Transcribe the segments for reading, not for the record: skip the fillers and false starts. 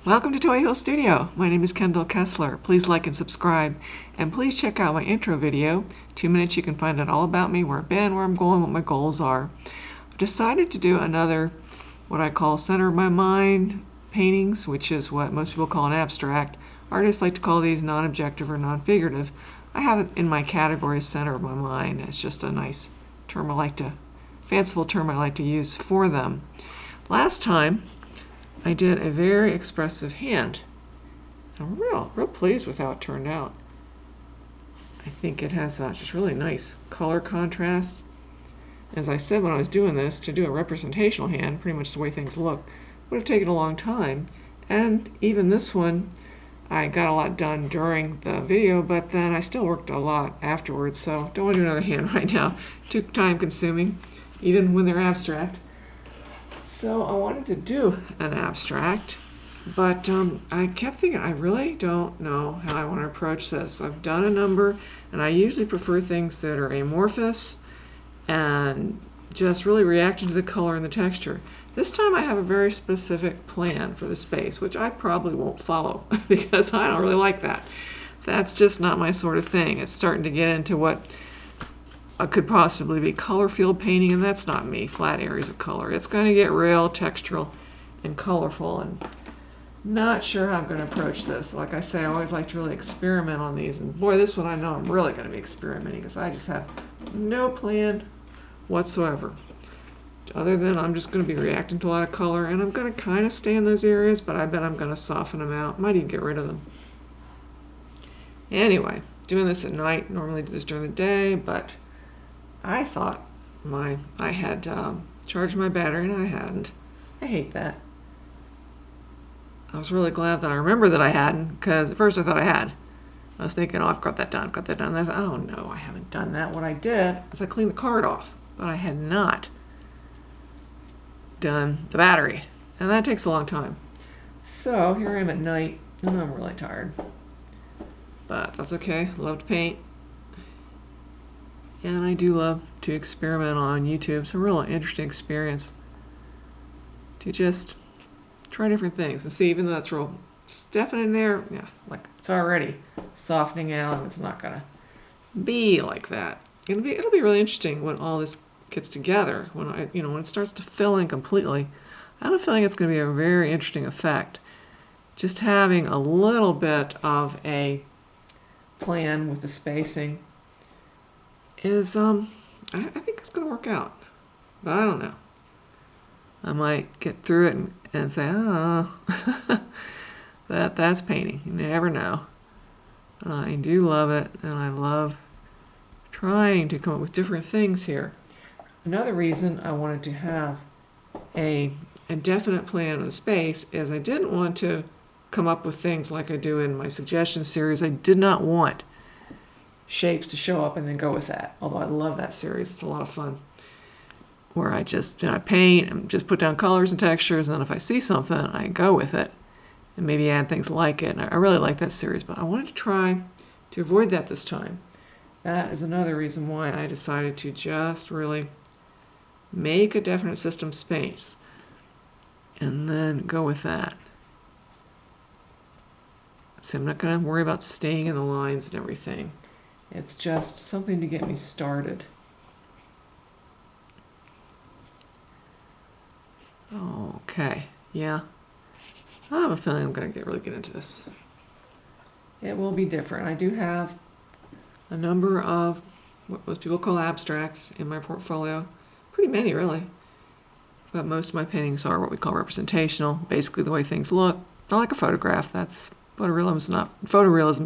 Welcome to Toy Hill Studio. My name is Kendall Kessler. Please like and subscribe, and please check out my intro video. 2 minutes you can find out all about me, where I've been, where I'm going, what my goals are. I've decided to do another what I call center of my mind paintings, which is what most people call an abstract. Artists like to call these non-objective or non-figurative. I have it in my category center of my mind. It's just a nice term fanciful term I like to use for them. Last time I did a very expressive hand. I'm real pleased with how it turned out. I think it has just really nice color contrast. As I said when I was doing this, to do a representational hand, pretty much the way things look, would have taken a long time. And even this one, I got a lot done during the video, but then I still worked a lot afterwards, so don't want to do another hand right now. Too time consuming, even when they're abstract. So I wanted to do an abstract, but I kept thinking, I really don't know how I want to approach this. I've done a number, and I usually prefer things that are amorphous and just really reacting to the color and the texture. This time I have a very specific plan for the space, which I probably won't follow because I don't really like that. That's just not my sort of thing. It's starting to get into what could possibly be color field painting, and that's not me, flat areas of color. It's going to get real textural and colorful, and not sure how I'm going to approach this. Like I say, I always like to really experiment on these, and boy, this one I know I'm really going to be experimenting because I just have no plan whatsoever. Other than I'm just going to be reacting to a lot of color, and I'm going to kind of stay in those areas, but I bet I'm going to soften them out. Might even get rid of them. Anyway, doing this at night, normally do this during the day, but I thought I had charged my battery, and I hadn't. I hate that. I was really glad that I remembered that I hadn't, because at first I thought I had. I was thinking, oh, I've got that done, And I thought, oh no, I haven't done that. What I did is I cleaned the card off, but I had not done the battery, and that takes a long time. So here I am at night, and I'm really tired. But that's okay. Love to paint. And I do love to experiment on YouTube. It's a real interesting experience to just try different things and see, even though that's real definite in there, yeah, like it's already softening out, and it's not gonna be like that. It'll be really interesting when all this gets together. When when it starts to fill in completely, I have a feeling it's going to be a very interesting effect. Just having a little bit of a plan with the spacing is I think it's going to work out, but I don't know. I might get through it and say, oh, that's painting. You never know. I do love it, and I love trying to come up with different things here. Another reason I wanted to have a definite plan of the space is I didn't want to come up with things like I do in my suggestion series. I did not want shapes to show up and then go with that. Although I love that series, it's a lot of fun. Where I just I paint and just put down colors and textures, and then if I see something, I go with it and maybe add things like it. And I really like that series, but I wanted to try to avoid that this time. That is another reason why I decided to just really make a definite system space and then go with that. So I'm not going to worry about staying in the lines and everything. It's just something to get me started. Okay, yeah. I have a feeling I'm going to really get into this. It will be different. I do have a number of what most people call abstracts in my portfolio. Pretty many, really. But most of my paintings are what we call representational, basically the way things look. Not like a photograph. Photorealism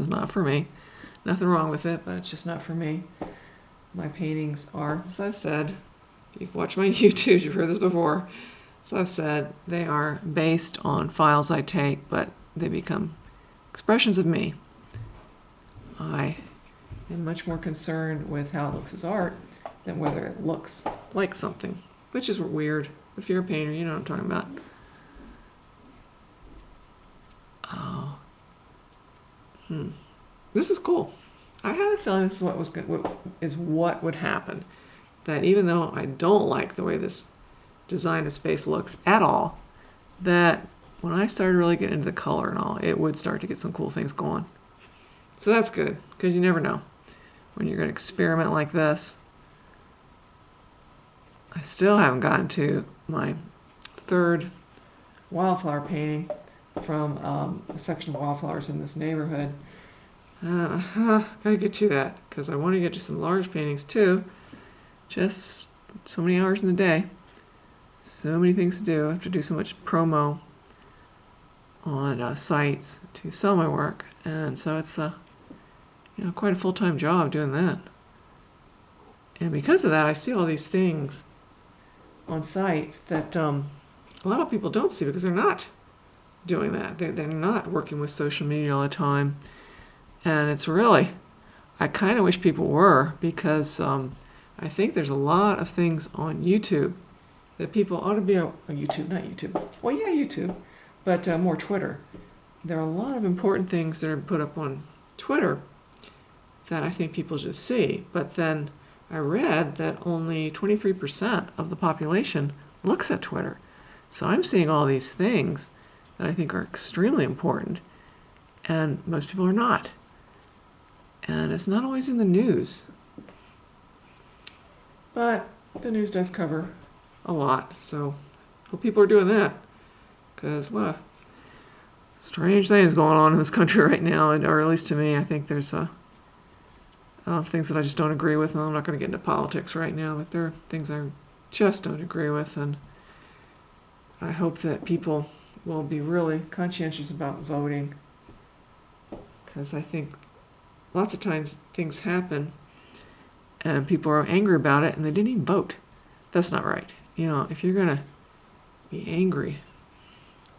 is not for me. Nothing wrong with it, but it's just not for me. My paintings are, as I've said, if you've watched my YouTube, you've heard this before. As I've said, they are based on files I take, but they become expressions of me. I am much more concerned with how it looks as art than whether it looks like something, which is weird. If you're a painter, you know what I'm talking about. Oh. This is cool. I had a feeling this is what would happen. That even though I don't like the way this design of space looks at all, that when I started really getting into the color and all, it would start to get some cool things going. So that's good, because you never know when you're going to experiment like this. I still haven't gotten to my third wildflower painting from a section of wildflowers in this neighborhood. Gotta get to that, because I want to get to some large paintings too. Just so many hours in the day. So many things to do. I have to do so much promo on sites to sell my work, and so it's quite a full-time job doing that. And because of that, I see all these things on sites that a lot of people don't see because they're not doing that. They're not working with social media all the time, and it's really, I kind of wish people were, because I think there's a lot of things on YouTube that people ought to be on YouTube, not YouTube. Well, yeah, YouTube, but more Twitter. There are a lot of important things that are put up on Twitter that I think people just see. But then I read that only 23% of the population looks at Twitter. So I'm seeing all these things that I think are extremely important, and most people are not. And it's not always in the news. But the news does cover a lot, so hope people are doing that, because a lot of strange things going on in this country right now, or at least to me. I think there's things that I just don't agree with, and I'm not going to get into politics right now, but there are things I just don't agree with, and I hope that people will be really conscientious about voting, because I think lots of times things happen and people are angry about it and they didn't even vote. That's not right. If you're going to be angry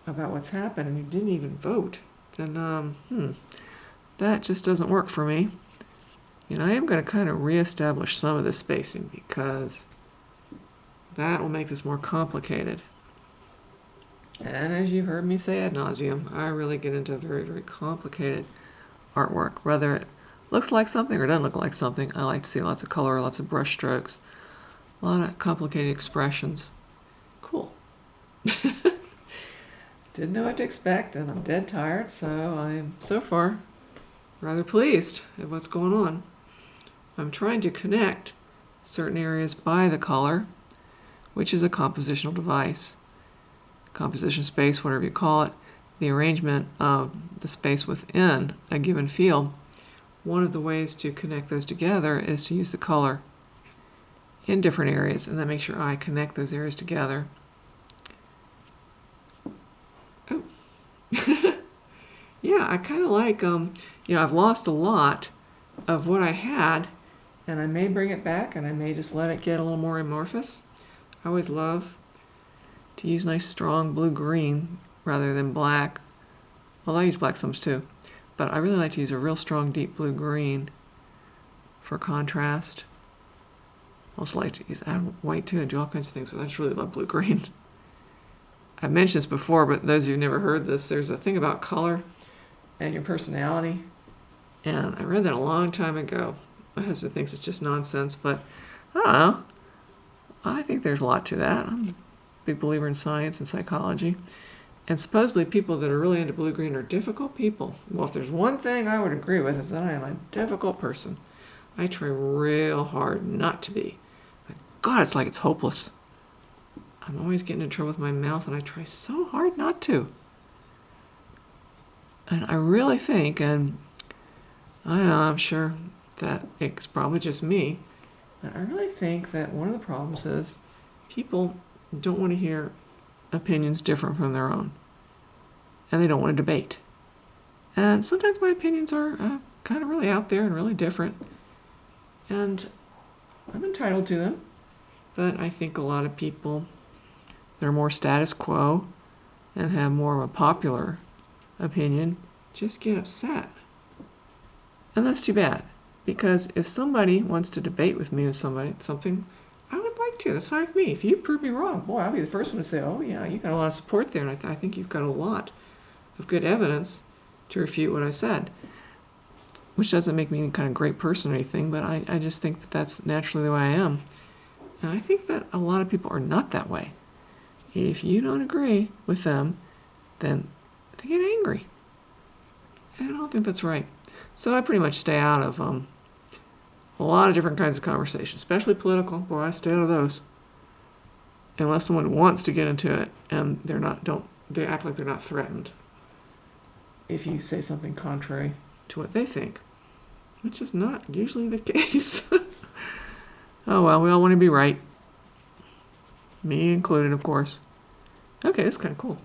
about what's happened and you didn't even vote, then that just doesn't work for me. I am going to kind of reestablish some of this spacing, because that will make this more complicated. And as you heard me say ad nauseum, I really get into very, very complicated artwork. Whether it looks like something or doesn't look like something, I like to see lots of color, lots of brush strokes, a lot of complicated expressions. Cool. Didn't know what to expect, and I'm dead tired, so I'm so far rather pleased at what's going on. I'm trying to connect certain areas by the color, which is a compositional device. Composition space, whatever you call it, the arrangement of the space within a given field. One of the ways to connect those together is to use the color in different areas, and that makes your eye connect those areas together. Oh. Yeah, I kind of like, I've lost a lot of what I had, and I may bring it back, and I may just let it get a little more amorphous. I always love to use nice strong blue-green rather than black. Well, I use black some too, but I really like to use a real strong deep blue-green for contrast. Also like to add white too and do all kinds of things, but I just really love blue-green. I've mentioned this before, but those of you who've never heard this, there's a thing about color and your personality, and I read that a long time ago. My husband thinks it's just nonsense, but I don't know. I think there's a lot to that. I'm a big believer in science and psychology. And supposedly people that are really into blue-green are difficult people. Well, if there's one thing I would agree with, is that I am a difficult person. I try real hard not to be. But God, it's like it's hopeless. I'm always getting in trouble with my mouth, and I try so hard not to. And I really think, and I know, I'm sure that it's probably just me, but I really think that one of the problems is people don't want to hear opinions different from their own, and they don't want to debate. And sometimes my opinions are kind of really out there and really different, and I'm entitled to them, but I think a lot of people that are more status quo and have more of a popular opinion just get upset. And that's too bad, because if somebody wants to debate with me with something, I would like to. That's fine with me. If you prove me wrong, boy, I'll be the first one to say, oh yeah, you got a lot of support there, and I think you've got a lot of good evidence to refute what I said. Which doesn't make me any kind of great person or anything, but I just think that that's naturally the way I am. And I think that a lot of people are not that way. If you don't agree with them, then they get angry. And I don't think that's right. So I pretty much stay out of a lot of different kinds of conversation, especially political. Boy, I stay out of those. Unless someone wants to get into it and they act like they're not threatened if you say something contrary to what they think, which is not usually the case. Oh well, we all want to be right. Me included, of course. Okay, that's kind of cool.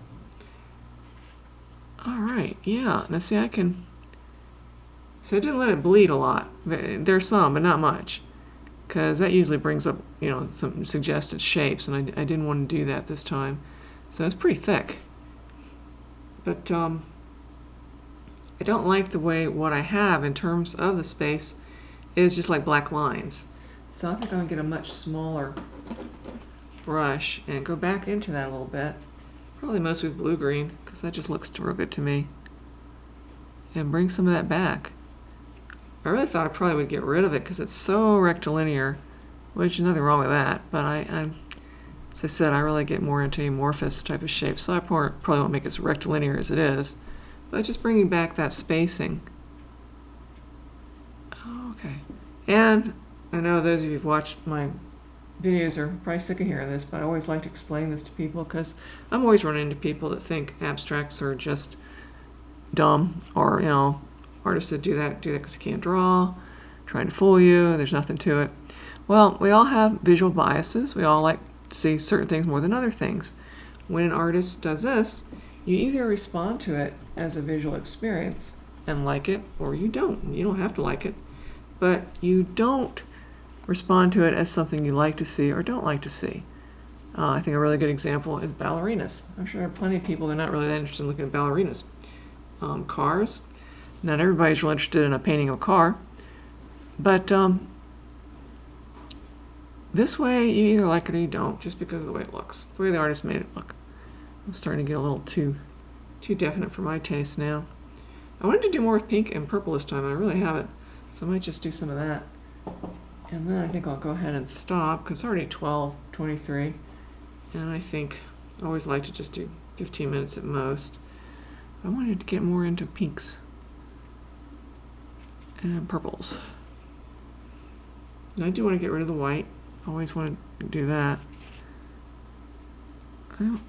All right, yeah. Now see, so I didn't let it bleed a lot. There's some, but not much, because that usually brings up, some suggested shapes, and I didn't want to do that this time. So it's pretty thick. But I don't like the way what I have in terms of the space is just like black lines. So I think I'm going to get a much smaller brush and go back into that a little bit. Probably mostly with blue-green, because that just looks real good to me. And bring some of that back. I really thought I probably would get rid of it because it's so rectilinear, which is nothing wrong with that. But as I said, I really get more into amorphous type of shape, so I probably won't make it as rectilinear as it is. But just bringing back that spacing. Okay. And I know those of you who've watched my videos are probably sick of hearing this, but I always like to explain this to people because I'm always running into people that think abstracts are just dumb, or artists that do that because they can't draw, trying to fool you, there's nothing to it. Well, we all have visual biases. We all like to see certain things more than other things. When an artist does this, you either respond to it as a visual experience and like it, or you don't. You don't have to like it, but you don't respond to it as something you like to see or don't like to see. I think a really good example is ballerinas. I'm sure there are plenty of people that are not really that interested in looking at ballerinas. Cars. Not everybody's really interested in a painting of a car, but this way you either like it or you don't, just because of the way it looks, the way the artist made it look. I'm starting to get a little too definite for my taste now. I wanted to do more with pink and purple this time, and I really haven't, so I might just do some of that. And then I think I'll go ahead and stop, because it's already 12:23, and I think I always like to just do 15 minutes at most. I wanted to get more into pinks and purples. And I do want to get rid of the white. I always want to do that. Well,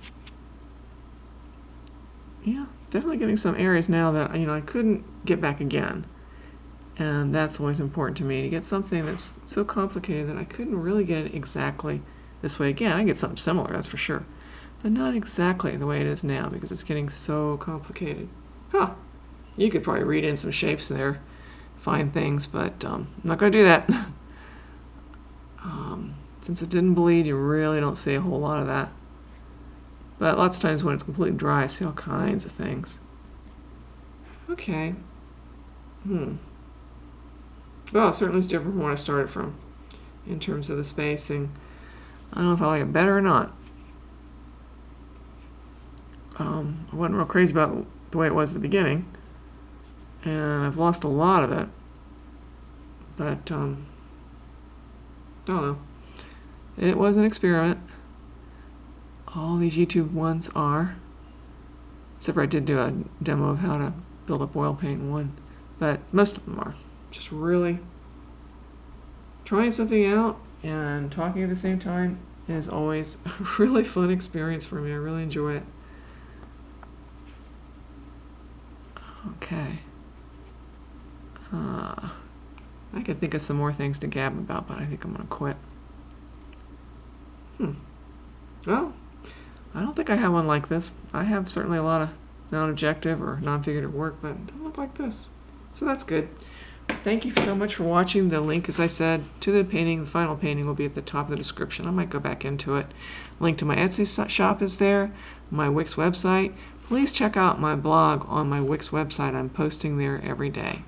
yeah, definitely getting some areas now that I couldn't get back again. And that's always important to me, to get something that's so complicated that I couldn't really get it exactly this way again. I can get something similar, that's for sure, but not exactly the way it is now because it's getting so complicated. You could probably read in some shapes there, find things, but I'm not going to do that. Since it didn't bleed, you really don't see a whole lot of that. But lots of times when it's completely dry, I see all kinds of things. Okay. Well, it certainly is different from what I started from in terms of the spacing. I don't know if I like it better or not. I wasn't real crazy about the way it was at the beginning, and I've lost a lot of it. But I don't know. It was an experiment. All these YouTube ones are. Except for I did do a demo of how to build up oil paint in one. But most of them are just really trying something out, and talking at the same time is always a really fun experience for me. I really enjoy it. Okay. I could think of some more things to gab about, but I think I'm going to quit. Well, I don't think I have one like this. I have certainly a lot of non-objective or non-figurative work, but it doesn't look like this. So that's good. Thank you so much for watching. The link, as I said, to the painting, the final painting, will be at the top of the description. I might go back into it. Link to my Etsy shop is there, my Wix website. Please check out my blog on my Wix website. I'm posting there every day.